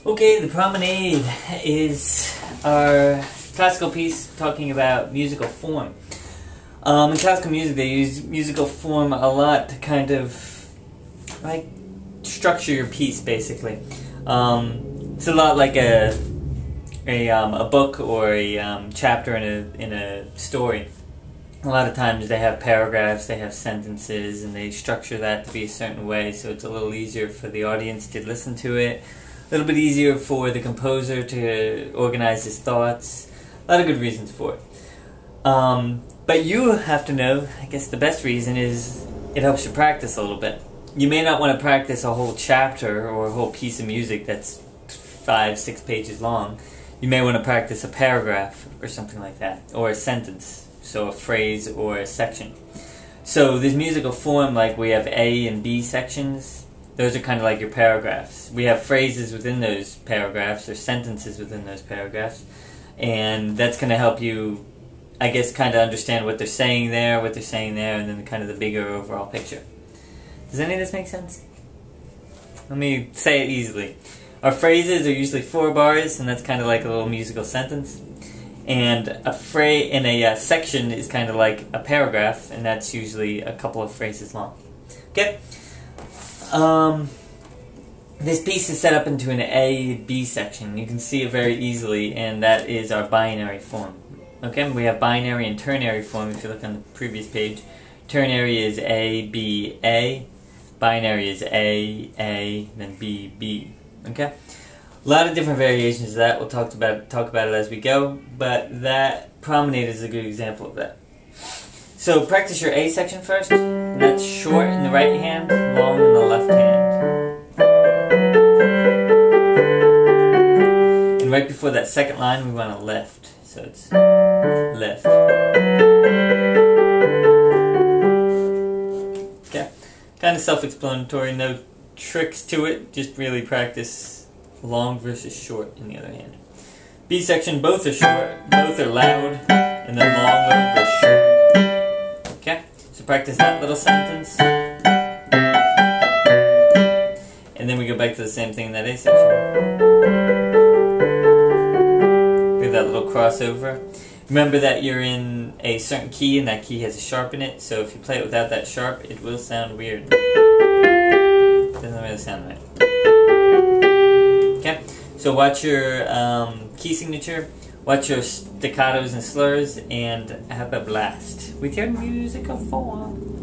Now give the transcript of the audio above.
Okay, the Promenade is our classical piece talking about musical form. In classical music, they use musical form a lot to kind of like structure your piece, basically. It's a lot like a book or a chapter in a story. A lot of times they have paragraphs, they have sentences, and they structure that to be a certain way, so it's a little easier for the audience to listen to it. A little bit easier for the composer to organize his thoughts. A lot of good reasons for it. But you have to know, I guess the best reason is it helps you practice a little bit. You may not want to practice a whole chapter or a whole piece of music that's 5-6 pages long. You may want to practice a paragraph or something like that, or a sentence, so a phrase or a section. So this musical form, like we have A and B sections, those are kind of like your paragraphs. We have phrases within those paragraphs or sentences within those paragraphs, and that's going to help you, I guess, kind of understand what they're saying there, and then kind of the bigger overall picture. Does any of this make sense? Let me say it easily. Our phrases are usually 4 bars, and that's kind of like a little musical sentence. And a phrase in a section is kind of like a paragraph, and that's usually a couple of phrases long. Okay? This piece is set up into an A-B section. You can see it very easily, and that is our binary form. Okay? We have binary and ternary form if you look on the previous page. Ternary is A, B, A. Binary is A, A, then B, B. Okay? A lot of different variations of that. We'll talk about it as we go, but that Promenade is a good example of that. So practice your A section first. And that's short in the right hand, long in the left hand. And right before that second line, we want to lift. So it's lift. Okay. Kind of self-explanatory, no tricks to it. Just really practice long versus short in the other hand. B section, both are short, both are loud, and then long over short. Okay? So practice that little sentence. And then we go back to the same thing in that A section. We have that little crossover. Remember that you're in a certain key, and that key has a sharp in it, so if you play it without that sharp, it will sound weird. It doesn't really sound right. Okay, so watch your key signature, watch your staccatos and slurs, and have a blast with your musical form.